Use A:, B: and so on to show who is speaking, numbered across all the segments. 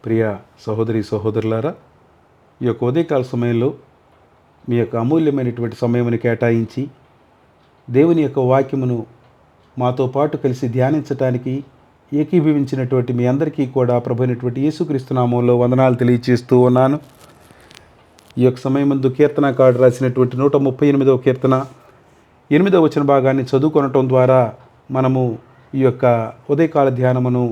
A: ప్రియ సహోదరి సహోదరులారా, ఈ యొక్క ఉదయకాల సమయంలో మీ యొక్క అమూల్యమైనటువంటి సమయమును కేటాయించి దేవుని యొక్క వాక్యమును మాతో పాటు కలిసి ధ్యానించటానికి ఏకీభవించినటువంటి మీ అందరికీ కూడా ప్రభువైనటువంటి యేసుక్రీస్తు నామములో వందనాలు తెలియజేస్తూ ఉన్నాను. ఈ యొక్క సమయమందు కీర్తనకారుడు రాసినటువంటి 138వ కీర్తన 8వ వచన భాగాన్ని చదువుకొనటం ద్వారా మనము ఈ యొక్క ఉదయకాల ధ్యానమును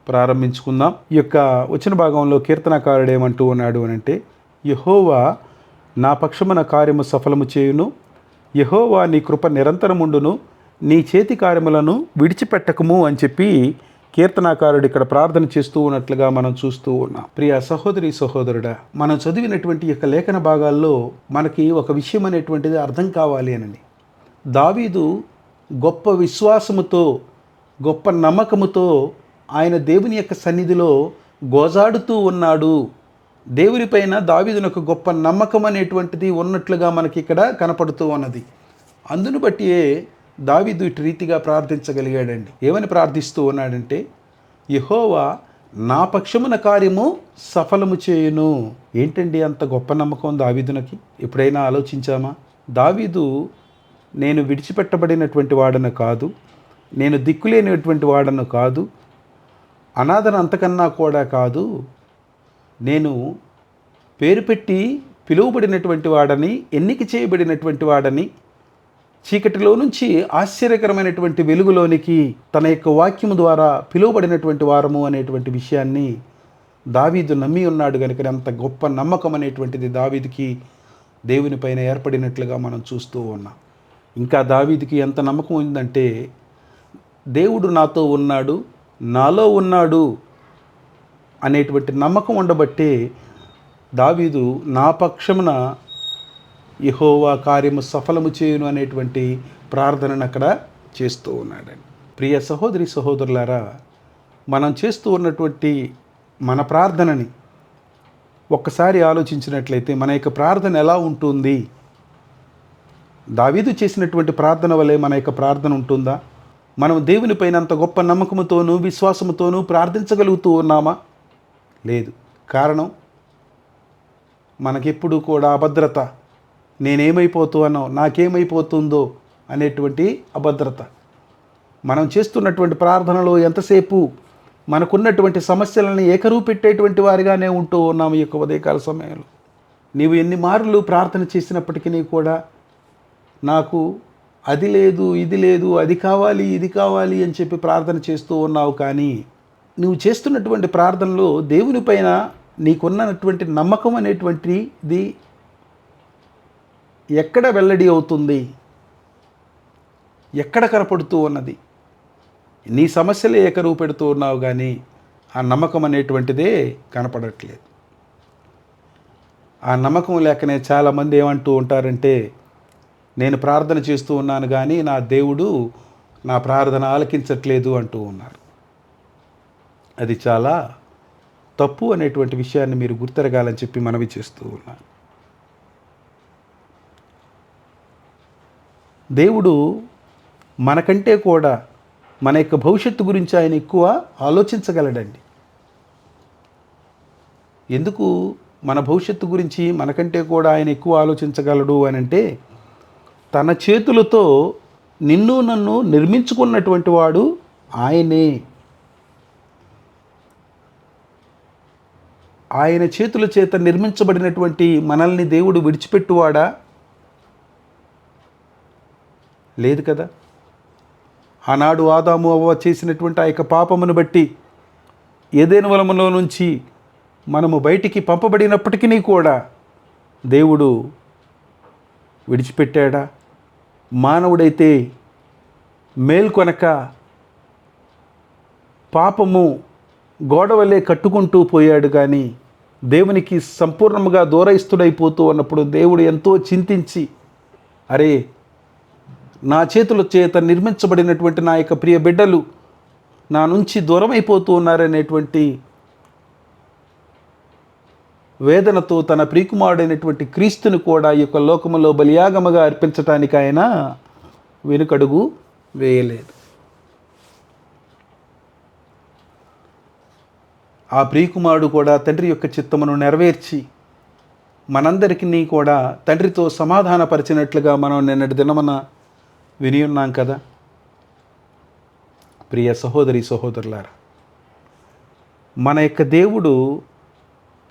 A: ప్రారంభించుకుందాం. ఈ యొక్క వచన భాగంలో కీర్తనకారుడు ఏమంటూ ఉన్నాడు అనంటే, యెహోవా నా పక్షమున కార్యము సఫలము చేయును, యెహోవా నీ కృప నిరంతరముండును, నీ చేతి కార్యములను విడిచిపెట్టకము అని చెప్పి కీర్తనాకారుడు ఇక్కడ ప్రార్థన చేస్తూ ఉన్నట్లుగా మనం చూస్తూ ఉన్నాం. ప్రియ సహోదరి సహోదరుడా, మనం చదివినటువంటి యొక్క లేఖన భాగాల్లో మనకి ఒక విషయం అనేటువంటిది అర్థం కావాలి అని. దావీదు గొప్ప విశ్వాసముతో, గొప్ప నమ్మకముతో ఆయన దేవుని యొక్క సన్నిధిలో గోజాడుతూ ఉన్నాడు. దేవునిపైన దావీదునకు గొప్ప నమ్మకం అనేటువంటిది ఉన్నట్లుగా మనకి ఇక్కడ కనపడుతూ ఉన్నది. అందును బట్టియే దావీదు ఇటు రీతిగా ప్రార్థించగలిగాడండి. ఏమని ప్రార్థిస్తూ ఉన్నాడంటే, యెహోవా నా పక్షమున కార్యము సఫలము చేయును. ఏంటండి అంత గొప్ప నమ్మకం దావీదునకి? ఎప్పుడైనా ఆలోచించామా? దావీదు నేను విడిచిపెట్టబడినటువంటి వాడను కాదు, నేను దిక్కులేనటువంటి వాడను కాదు, అనాథన అంతకన్నా కూడా కాదు, నేను పేరు పెట్టి పిలువబడినటువంటి వాడని, ఎన్నిక చేయబడినటువంటి వాడని, చీకటిలో నుంచి ఆశ్చర్యకరమైనటువంటి వెలుగులోనికి తన యొక్క వాక్యము ద్వారా పిలువబడినటువంటి వారము అనేటువంటి విషయాన్ని దావీదు నమ్మి ఉన్నాడు కనుక అంత గొప్ప నమ్మకం అనేటువంటిది దావీదుకి దేవుని పైన ఏర్పడినట్లుగా మనం చూస్తూ ఉన్నాం. ఇంకా దావీదుకి ఎంత నమ్మకం ఉందంటే, దేవుడు నాతో ఉన్నాడు, నాలో ఉన్నాడు అనేటువంటి నమ్మకం ఉండబట్టే దావీదు నా పక్షమున యెహోవా కార్యము సఫలము చేయును అనేటువంటి ప్రార్థనను అక్కడ చేస్తూ ఉన్నాడండి. ప్రియ సహోదరి సహోదరులారా, మనం చేస్తూ ఉన్నటువంటి మన ప్రార్థనని ఒక్కసారి ఆలోచించినట్లయితే మన యొక్క ప్రార్థన ఎలా ఉంటుంది? దావీదు చేసినటువంటి ప్రార్థన వలె మన యొక్క ప్రార్థన ఉంటుందా? మనం దేవుని పైన అంత గొప్ప నమ్మకముతోనూ విశ్వాసముతోనూ ప్రార్థించగలుగుతూ ఉన్నామా? లేదు. కారణం, మనకెప్పుడు కూడా అభద్రత. నేనేమైపోతానో, నాకేమైపోతుందో అనేటువంటి అభద్రత. మనం చేస్తున్నటువంటి ప్రార్థనలో ఎంతసేపు మనకున్నటువంటి సమస్యలను ఏకరువు పెట్టేటువంటి వారిగానే ఉంటూ ఉన్నాము ఈ యొక్క ఉదయకాల సమయంలో. నీవు ఎన్ని మార్లు ప్రార్థన చేసినప్పటికీ కూడా నాకు అది లేదు, ఇది లేదు, అది కావాలి, ఇది కావాలి అని చెప్పి ప్రార్థన చేస్తూ ఉన్నావు. కానీ నువ్వు చేస్తున్నటువంటి ప్రార్థనలో దేవుని పైన నీకున్నటువంటి నమ్మకం అనేటువంటిది ఎక్కడ వెల్లడి అవుతుంది? ఎక్కడ కనపడుతూ ఉన్నది? నీ సమస్యలే ఏకరువు పెడుతూ ఉన్నావు కానీ ఆ నమ్మకం అనేటువంటిదే కనపడట్లేదు. ఆ నమ్మకం లేకనే చాలామంది ఏమంటూ ఉంటారంటే, నేను ప్రార్థన చేస్తూ ఉన్నాను కానీ నా దేవుడు నా ప్రార్థన ఆలకించట్లేదు అంటూ ఉన్నారు. అది చాలా తప్పు అనేటువంటి విషయాన్ని మీరు గుర్తెరగాలని చెప్పి మనవి చేస్తూ ఉన్నాను. దేవుడు మనకంటే కూడా మన యొక్క భవిష్యత్తు గురించి ఆయన ఎక్కువ ఆలోచించగలడండి. ఎందుకు మన భవిష్యత్తు గురించి మనకంటే కూడా ఆయన ఎక్కువ ఆలోచించగలడు అని అంటే, తన చేతులతో నిన్ను నన్ను నిర్మించుకున్నటువంటి వాడు ఆయనే. ఆయన చేతుల చేత నిర్మించబడినటువంటి మనల్ని దేవుడు విడిచిపెట్టువాడా? లేదు కదా. ఆనాడు ఆదాము అవ్వ చేసినటువంటి ఆ యొక్క పాపమును బట్టి ఏదెను వనములో నుంచి మనము బయటికి పంపబడినప్పటికీ కూడా దేవుడు విడిచిపెట్టాడా? మానవుడైతే మేల్కొనక పాపము గోడవలే కట్టుకుంటూ పోయాడు. కానీ దేవునికి సంపూర్ణముగా దూరయిస్తుడైపోతూ ఉన్నప్పుడు దేవుడు ఎంతో చింతించి, అరే, నా చేతుల చేత నిర్మించబడినటువంటి నా యొక్క ప్రియ బిడ్డలు నా నుంచి దూరం అయిపోతూ ఉన్నారనేటువంటి వేదనతో తన ప్రియకుమారుడైనటువంటి క్రీస్తుని కూడా ఈ యొక్క లోకములో బలియాగముగా అర్పించటానికి ఆయన వెనుకడుగు వేయలేదు. ఆ ప్రియకుమారుడు కూడా తండ్రి యొక్క చిత్తమును నెరవేర్చి మనందరికీ కూడా తండ్రితో సమాధానపరిచినట్లుగా మనం నిన్నటి దినమున విని ఉన్నాం కదా. ప్రియ సహోదరి సహోదరులారా, మన యొక్క దేవుడు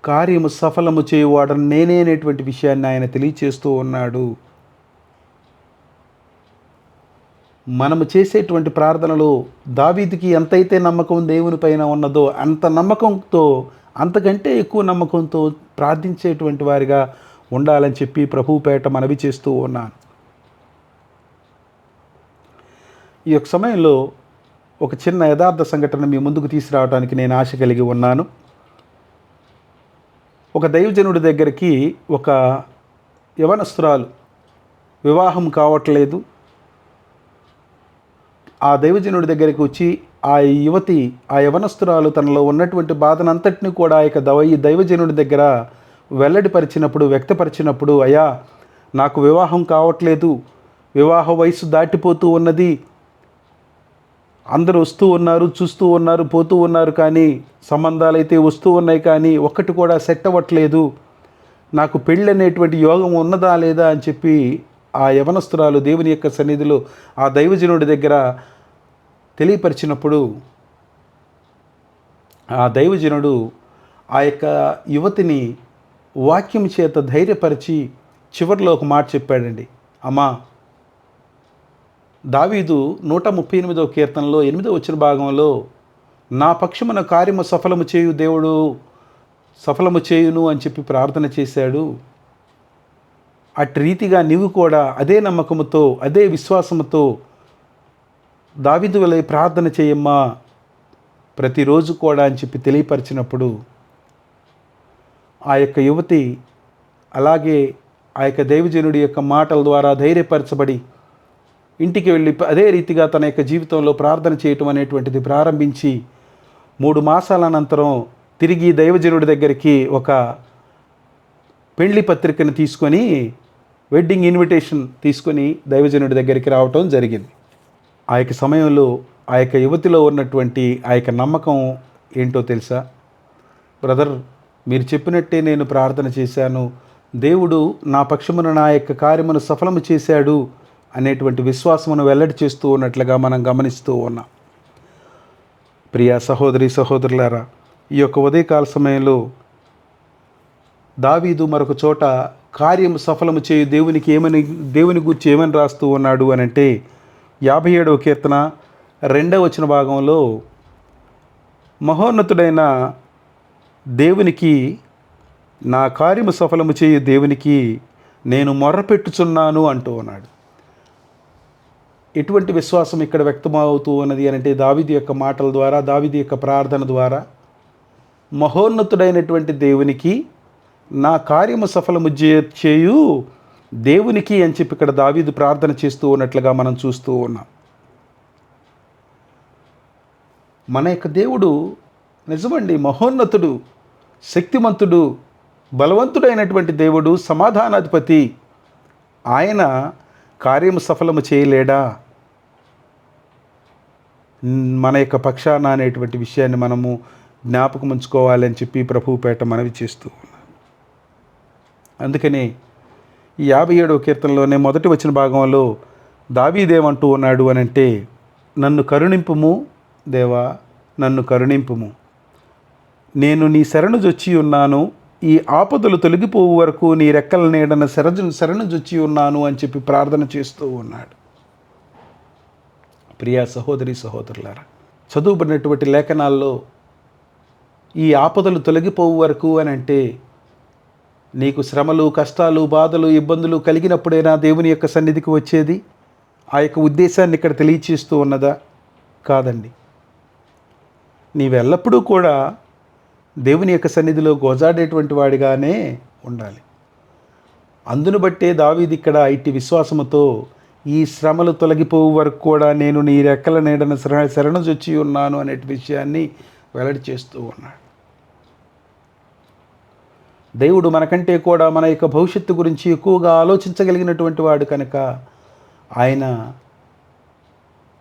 A: కార్యము సఫలము చేయువాడని నేనే అనేటువంటి విషయాన్ని ఆయన తెలియచేస్తూ ఉన్నాడు. మనము చేసేటువంటి ప్రార్థనలో దావీదుకి ఎంతైతే నమ్మకం దేవుని పైన ఉన్నదో అంత నమ్మకంతో, అంతకంటే ఎక్కువ నమ్మకంతో ప్రార్థించేటువంటి వారిగా ఉండాలని చెప్పి ప్రభువుపేట మనవి చేస్తూ ఉన్నాను. ఈ యొక్క సమయంలో ఒక చిన్న యథార్థ సంఘటన మీ ముందుకు తీసుకురావడానికి నేను ఆశ కలిగి ఉన్నాను. ఒక దైవజనుడి దగ్గరికి ఒక యవనస్తురాలు వివాహం కావట్లేదు. ఆ దైవజనుడి దగ్గరికి వచ్చి ఆ యువతి, ఆ యవనస్తురాలు తనలో ఉన్నటువంటి బాధనంతటిని కూడా ఈ దైవజనుడి దగ్గర వెల్లడిపరిచినప్పుడు, వ్యక్తపరిచినప్పుడు, అయ్యా నాకు వివాహం కావట్లేదు, వివాహ వయసు దాటిపోతూ ఉన్నది, అందరూ వస్తూ ఉన్నారు, చూస్తూ ఉన్నారు, పోతూ ఉన్నారు, కానీ సంబంధాలు అయితే వస్తూ ఉన్నాయి, కానీ ఒక్కటి కూడా సెట్ అవ్వట్లేదు, నాకు పెళ్ళి అనేటువంటి యోగం ఉన్నదా లేదా అని చెప్పి ఆ యవనస్తురాలు దేవుని యొక్క సన్నిధిలో ఆ దైవజనుడి దగ్గర తెలియపరిచినప్పుడు ఆ దైవజనుడు ఆ యొక్క యువతిని వాక్యం చేత ధైర్యపరిచి చివరిలో ఒక మాట చెప్పాడండి. అమ్మా, దావీదు 138వ కీర్తనలో 8వ వచన భాగంలో నా పక్షమున కార్యము సఫలము చేయు దేవుడు సఫలము చేయును అని చెప్పి ప్రార్థన చేశాడు. అటు రీతిగా నీవు కూడా అదే నమ్మకముతో, అదే విశ్వాసముతో దావీదు వలె ప్రార్థన చేయమ్మా ప్రతిరోజు కూడా అని చెప్పి తెలియపరిచినప్పుడు ఆ యొక్క యువతి అలాగే ఆ యొక్క దైవజనుడి యొక్క మాటల ద్వారా ధైర్యపరచబడి ఇంటికి వెళ్ళి అదే రీతిగా తన యొక్క జీవితంలో ప్రార్థన చేయటం అనేటువంటిది ప్రారంభించి 3 మాసాల అనంతరం తిరిగి దైవజనుడి దగ్గరికి ఒక పెళ్లి పత్రికను తీసుకొని, వెడ్డింగ్ ఇన్విటేషన్ తీసుకొని దైవజనుడి దగ్గరికి రావటం జరిగింది. ఆ యొక్క సమయంలో ఆ యొక్క యువతిలో ఉన్నటువంటి ఆ యొక్క నమ్మకం ఏంటో తెలుసా? బ్రదర్, మీరు చెప్పినట్టే నేను ప్రార్థన చేశాను, దేవుడు నా పక్షమున నా యొక్క కార్యమును సఫలము చేశాడు అనేటువంటి విశ్వాసమును వెల్లడి చేస్తూ ఉన్నట్లుగా మనం గమనిస్తూ ఉన్నాం. ప్రియ సహోదరి సహోదరులారా, ఈ యొక్క ఉదయకాల సమయంలో దావీదు మరొక చోట కార్యము సఫలము చేయు దేవుని గురించి ఏమని రాస్తూ ఉన్నాడు అని అంటే 57వ కీర్తన 2వ వచన భాగంలో మహోన్నతుడైన దేవునికి, నా కార్యము సఫలము చేయు దేవునికి నేను మొర్రపెట్టుచున్నాను అంటూ ఉన్నాడు. ఎటువంటి విశ్వాసం ఇక్కడ వ్యక్తమవుతూ ఉన్నది అని అంటే దావీదు యొక్క మాటల ద్వారా, దావీదు యొక్క ప్రార్థన ద్వారా మహోన్నతుడైనటువంటి దేవునికి నా కార్యము సఫలము చేయు దేవునికి అని చెప్పి ఇక్కడ దావీదు ప్రార్థన చేస్తూ ఉన్నట్లుగా మనం చూస్తూ ఉన్నాం. మన యొక్క దేవుడు నిజమండి, మహోన్నతుడు, శక్తిమంతుడు, బలవంతుడైనటువంటి దేవుడు, సమాధానాధిపతి. ఆయన కార్యము సఫలము చేయలేడా మన యొక్క పక్షాన అనేటువంటి విషయాన్ని మనము జ్ఞాపకం ఉంచుకోవాలి అని చెప్పి ప్రభువుపేట మనవి చేస్తూ ఉన్నాం. అందుకని ఈ 57వ కీర్తనలోనే మొదటి వచ్చిన భాగంలో దావీదేమంటూ ఉన్నాడు అని అంటే, నన్ను కరుణింపుము దేవా, నన్ను కరుణింపుము, నేను నీ శరణుజొచ్చి ఉన్నాను, ఈ ఆపదలు తొలగిపోవు వరకు నీ రెక్కల నీడన శరణుజొచ్చి ఉన్నాను అని చెప్పి ప్రార్థన చేస్తూ ఉన్నాడు. ప్రియా సహోదరి సహోదరులారా, చదువుబడినటువంటి లేఖనాల్లో ఈ ఆపదలు తొలగిపోవు వరకు అని అంటే నీకు శ్రమలు, కష్టాలు, బాధలు, ఇబ్బందులు కలిగినప్పుడైనా దేవుని యొక్క సన్నిధికి వచ్చేది. ఆ యొక్క ఉద్దేశాన్ని ఇక్కడ తెలియచేస్తూ ఉన్నదా? కాదండి. నీవెల్లప్పుడూ కూడా దేవుని యొక్క సన్నిధిలో గోజాడేటువంటి వాడిగానే ఉండాలి. అందును బట్టే దావీదు ఇక్కడ ఇట్టి విశ్వాసముతో ఈ శ్రమలు తొలగిపోవు వరకు కూడా నేను నీ రెక్కల నీడన శరణుజొచ్చి ఉన్నాను అనే విషయాన్ని వెల్లడి చేస్తూ ఉన్నాడు. దేవుడు మనకంటే కూడా మన యొక్క భవిష్యత్తు గురించి ఎక్కువగా ఆలోచించగలిగినటువంటి వాడు కనుక ఆయన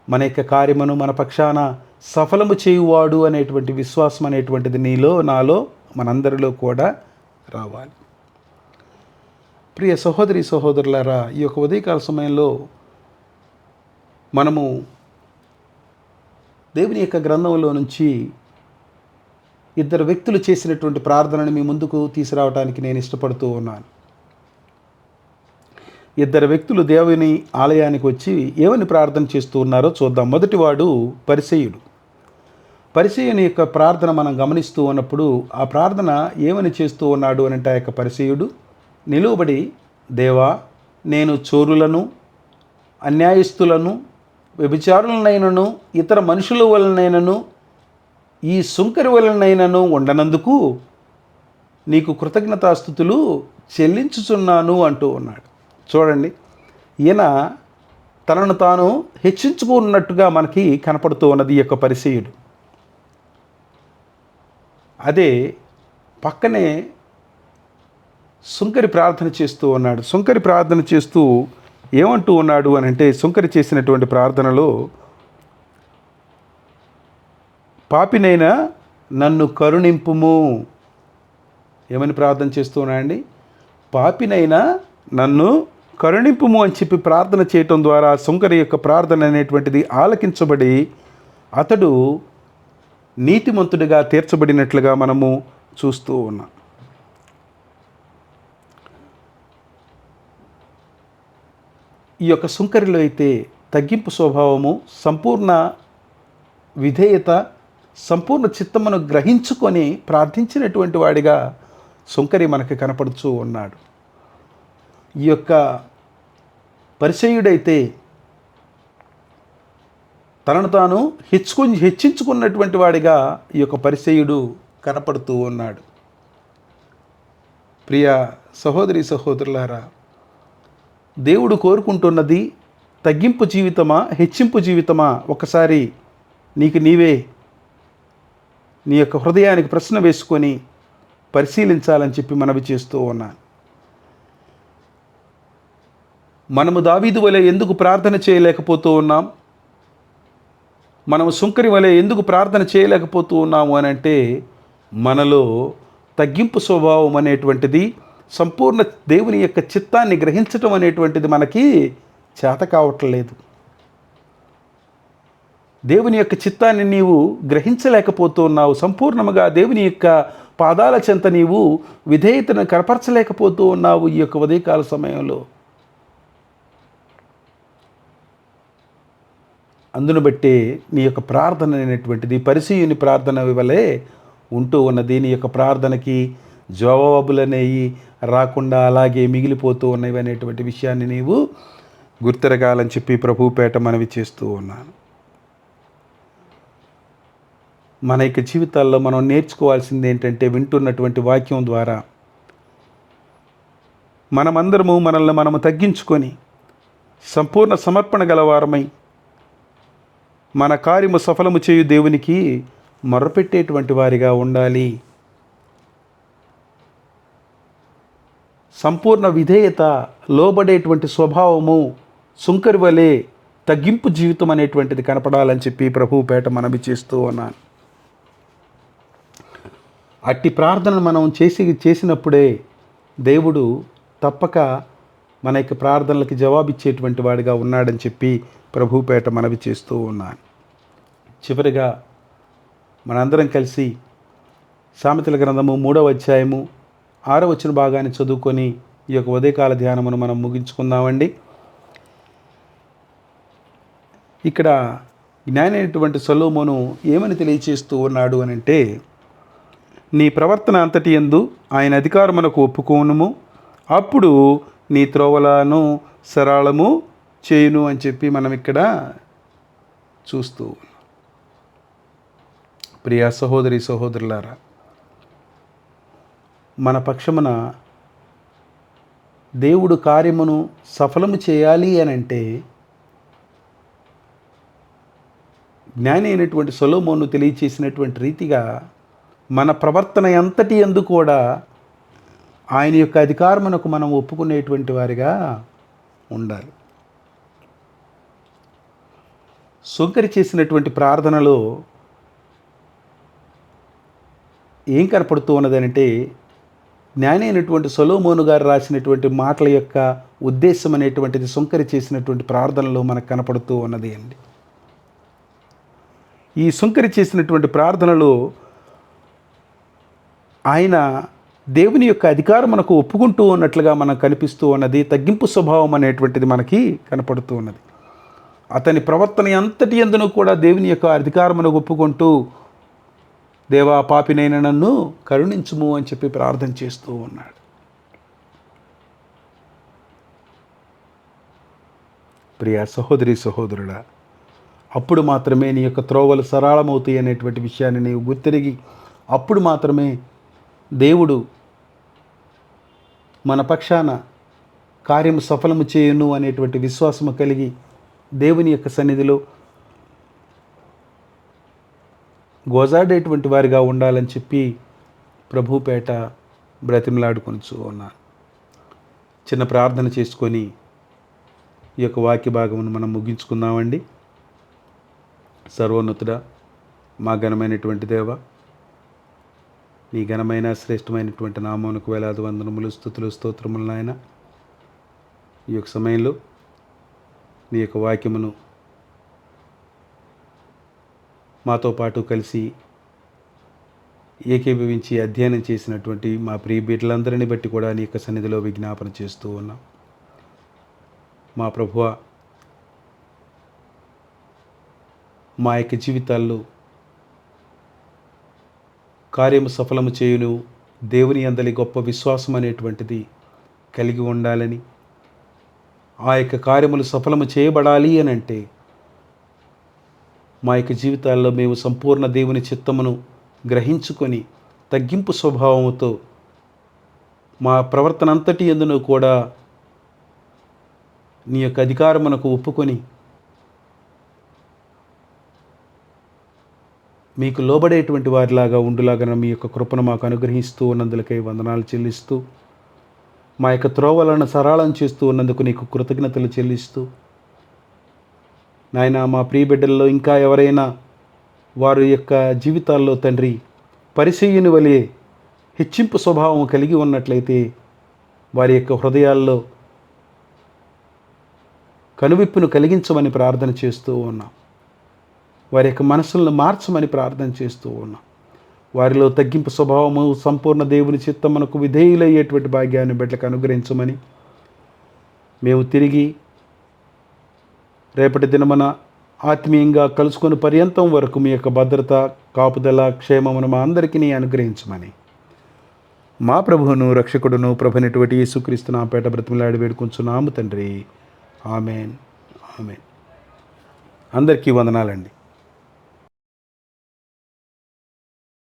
A: మన యొక్క కార్యమును మన పక్షాన సఫలము చేయువాడు అనేటువంటి విశ్వాసం అనేటువంటిది నీలో, నాలో, మనందరిలో కూడా రావాలి. ప్రియ సహోదరి సహోదరులారా, ఈ యొక్క ఉదయకాల సమయంలో మనము దేవుని యొక్క గ్రంథంలో నుంచి ఇద్దరు వ్యక్తులు చేసినటువంటి ప్రార్థనను మీ ముందుకు తీసుకురావడానికి నేను ఇష్టపడుతూ ఉన్నాను. ఇద్దరు వ్యక్తులు దేవుని ఆలయానికి వచ్చి ఏమని ప్రార్థన చేస్తూ ఉన్నారో చూద్దాం. మొదటివాడు పరిసయ్యుడు. పరిసయ్యుని యొక్క ప్రార్థన మనం గమనిస్తూ ఉన్నప్పుడు ఆ ప్రార్థన ఏమని చేస్తూ ఉన్నాడు అంటే, ఆ యొక్క పరిసయ్యుడు నిలువబడి, దేవా, నేను చోరులను, అన్యాయస్తులను, వ్యభిచారులనైనను, ఇతర మనుషుల వలనైనను, ఈ సుంకరి వలనైనను ఉండనందుకు నీకు కృతజ్ఞతాస్తుతులు చెల్లించుచున్నాను అంటూ ఉన్నాడు. చూడండి, ఈయన తనను తాను హెచ్చించుకున్నట్టుగా మనకి కనపడుతూ ఉన్నది ఈ యొక్క పరిసయ్యుడు. అదే పక్కనే సుంకరి ప్రార్థన చేస్తూ ఉన్నాడు. సుంకరి ప్రార్థన చేస్తూ ఏమంటూ ఉన్నాడు అని అంటే, సుంకరి చేసినటువంటి ప్రార్థనలో, పాపినైనా నన్ను కరుణింపుము. ఏమని ప్రార్థన చేస్తూ ఉన్నాడండి? పాపినైనా నన్ను కరుణింపుము అని చెప్పి ప్రార్థన చేయటం ద్వారా సుంకరి యొక్క ప్రార్థన అనేటువంటిది ఆలకించబడి అతడు నీతిమంతుడిగా తీర్చబడినట్లుగా మనము చూస్తూ ఉన్నాం. ఈ యొక్క సుంకరిలో అయితే తగ్గింపు స్వభావము, సంపూర్ణ విధేయత, సంపూర్ణ చిత్తమును గ్రహించుకొని ప్రార్థించినటువంటి వాడిగా సుంకరి మనకి కనపడుతూ ఉన్నాడు. ఈ యొక్క పరిసయ్యుడైతే తనను తాను హెచ్చించుకున్నటువంటి వాడిగా ఈ యొక్క పరిసయ్యుడు కనపడుతూ ఉన్నాడు. ప్రియ సహోదరి సహోదరులారా, దేవుడు కోరుకుంటున్నది తగ్గింపు జీవితమా, హెచ్చింపు జీవితమా? ఒకసారి నీకు నీవే నీ యొక్క హృదయానికి ప్రశ్న వేసుకొని పరిశీలించాలని చెప్పి మనవి చేస్తూ ఉన్నాను. మనము దావీదు వలె ఎందుకు ప్రార్థన చేయలేకపోతూ ఉన్నాం? మనము సుంకరి వలె ఎందుకు ప్రార్థన చేయలేకపోతూ ఉన్నాము అని అంటే, మనలో తగ్గింపు స్వభావం అనేటువంటిది, సంపూర్ణ దేవుని యొక్క చిత్తాన్ని గ్రహించటం అనేటువంటిది మనకి చేత కావట్లేదు. దేవుని యొక్క చిత్తాన్ని నీవు గ్రహించలేకపోతూ ఉన్నావు. సంపూర్ణముగా దేవుని యొక్క పాదాల చెంత నీవు విధేయతను కనపరచలేకపోతూ ఉన్నావు ఈ యొక్క ఉదయకాల సమయంలో. అందును బట్టి నీ యొక్క ప్రార్థన అనేటువంటిది పరిసయ్యుని ప్రార్థన వలె ఉంటూ ఉన్నది. నీ యొక్క ప్రార్థనకి జవాబులనేవి రాకుండా అలాగే మిగిలిపోతూ ఉన్నవి అనేటువంటి విషయాన్ని నీవు గుర్తిరగాలని చెప్పి ప్రభువుపేట మనవి చేస్తూ ఉన్నాను. మన యొక్క జీవితాల్లో మనం నేర్చుకోవాల్సింది ఏంటంటే, వింటున్నటువంటి వాక్యం ద్వారా మనమందరము మనల్ని మనము తగ్గించుకొని సంపూర్ణ సమర్పణ గలవారమై మన కార్యము సఫలము చేయు దేవునికి మొరపెట్టేటువంటి వారిగా ఉండాలి. సంపూర్ణ విధేయత, లోబడేటువంటి స్వభావము, సుంకరి వలె తగ్గింపు జీవితం అనేటువంటిది కనపడాలని చెప్పి ప్రభువుపేట మనవి చేస్తూ ఉన్నాను. అట్టి ప్రార్థనను మనం చేసినప్పుడే దేవుడు తప్పక మన యొక్క ప్రార్థనలకి జవాబిచ్చేటువంటి వాడిగా ఉన్నాడని చెప్పి ప్రభువుపేట మనవి చేస్తూ ఉన్నాను. చివరిగా మనందరం కలిసి సామెతల గ్రంథము 3వ అధ్యాయము 6వ వచన భాగాన్ని చదువుకొని ఈ యొక్క ఉదయకాల ధ్యానమును మనం ముగించుకుందామండి. ఇక్కడ జ్ఞానైనటువంటి సొలొమోను ఏమని తెలియచేస్తూ ఉన్నాడు అని అంటే, నీ ప్రవర్తన అంతటి యందు ఆయన అధికారమునకు ఒప్పుకోనుము, అప్పుడు నీ త్రోవలను సరళము చేయును అని చెప్పి మనం ఇక్కడ చూస్తూ ఉన్నాం. ప్రియ సహోదరి సహోదరులారా, మన పక్షమున దేవుడు కార్యమును సఫలము చేయాలి అని అంటే, జ్ఞాని అయినటువంటి సొలొమోను తెలియచేసినటువంటి రీతిగా మన ప్రవర్తన అంతటి యందు కూడా ఆయన యొక్క అధికారమునకు మనం ఒప్పుకునేటువంటి వారిగా ఉండాలి. సుంకరి చేసినటువంటి ప్రార్థనలో ఏం కనపడుతూ ఉన్నదనంటే, జ్ఞాని అయినటువంటి సొలొమోను గారు రాసినటువంటి మాటల యొక్క ఉద్దేశం అనేటువంటిది సుంకరి చేసినటువంటి ప్రార్థనలో మనకు కనపడుతూ ఉన్నది అండి. ఈ సుంకరి చేసినటువంటి ప్రార్థనలో ఆయన దేవుని యొక్క అధికారం మనకు ఒప్పుకుంటూ ఉన్నట్లుగా మనకు కనిపిస్తూ ఉన్నది. తగ్గింపు స్వభావం అనేటువంటిది మనకి కనపడుతూ ఉన్నది. అతని ప్రవర్తన అంతటి యందును కూడా దేవుని యొక్క అధికారమును ఒప్పుకుంటూ, దేవా పాపినైన నన్ను కరుణించుము అని చెప్పి ప్రార్థన చేస్తూ ఉన్నాడు. ప్రియ సహోదరి సహోదరుడా, అప్పుడు మాత్రమే నీ యొక్క త్రోవలు సరళమవుతాయి అనేటువంటి విషయాన్ని నీవు గుర్తిరిగి, అప్పుడు మాత్రమే దేవుడు మన పక్షాన కార్యము సఫలము చేయును అనేటువంటి విశ్వాసము కలిగి దేవుని యొక్క సన్నిధిలో గోజాడేటువంటి వారిగా ఉండాలని చెప్పి ప్రభుపేట బ్రతిమలాడుకొనుచు ఉన్నాను. చిన్న ప్రార్థన చేసుకొని ఈ యొక్క వాక్య భాగమును మనం ముగించుకుందామండి. సర్వోన్నతుడా, మా ఘనమైనటువంటి దేవ, నీ ఘనమైన శ్రేష్టమైనటువంటి నామమునకు వేలాది వందనములు, స్తుతులు, స్తోత్రములు నాయన. ఈ యొక్క సమయంలో నీ యొక్క వాక్యమును మాతో పాటు కలిసి ఏకీభవించి అధ్యయనం చేసినటువంటి మా ప్రియ బిడ్డలందరినీ బట్టి కూడా నీ యొక్క సన్నిధిలో విజ్ఞాపన చేస్తూ ఉన్నాం. మా ప్రభువా, మా యొక్క జీవితాల్లో కార్యము సఫలము చేయును దేవుని అందలి గొప్ప విశ్వాసం అనేటువంటిది కలిగి ఉండాలని, ఆ యొక్క కార్యములు సఫలము చేయబడాలి అని అంటే మా యొక్క జీవితాల్లో మేము సంపూర్ణ దేవుని చిత్తమును గ్రహించుకొని తగ్గింపు స్వభావముతో మా ప్రవర్తన అంతటి యందును కూడా నీ యొక్క అధికారమునకు ఒప్పుకొని మీకు లోబడేటువంటి వారిలాగా ఉండులాగా మీ యొక్క కృపను మాకు అనుగ్రహిస్తూ ఉన్నందులకై వందనాలు చెల్లిస్తూ, మా యొక్క త్రోవలను సరళం చేస్తూ ఉన్నందుకు నీకు కృతజ్ఞతలు చెల్లిస్తూ, నాయన మా ప్రియ బిడ్డల్లో ఇంకా ఎవరైనా వారి యొక్క జీవితాల్లో తండ్రి పరిసయ్యుని వలె హెచ్చింపు స్వభావం కలిగి ఉన్నట్లయితే వారి యొక్క హృదయాల్లో కనువిప్పును కలిగించమని ప్రార్థన చేస్తూ ఉన్నాం. వారి యొక్క మనసులను మార్చమని ప్రార్థన చేస్తూ ఉన్నాం. వారిలో తగ్గింపు స్వభావము, సంపూర్ణ దేవుని చిత్తమునకు విధేయులయ్యేటువంటి భాగ్యాన్ని బిడ్డలకు అనుగ్రహించమని, మేము తిరిగి రేపటి దినమున ఆత్మీయంగా కలుసుకొని పర్యంతం వరకు మీ యొక్క భద్రత, కాపుదల, క్షేమమును మా అందరికీ అనుగ్రహించమని మా ప్రభువును రక్షకుడును ప్రభునటువంటి యేసుక్రీస్తు నామముపేట బ్రతిమలాడి వేడుకొంచున్నాము తండ్రి. ఆమెన్. ఆమెన్. అందరికీ వందనాలండి.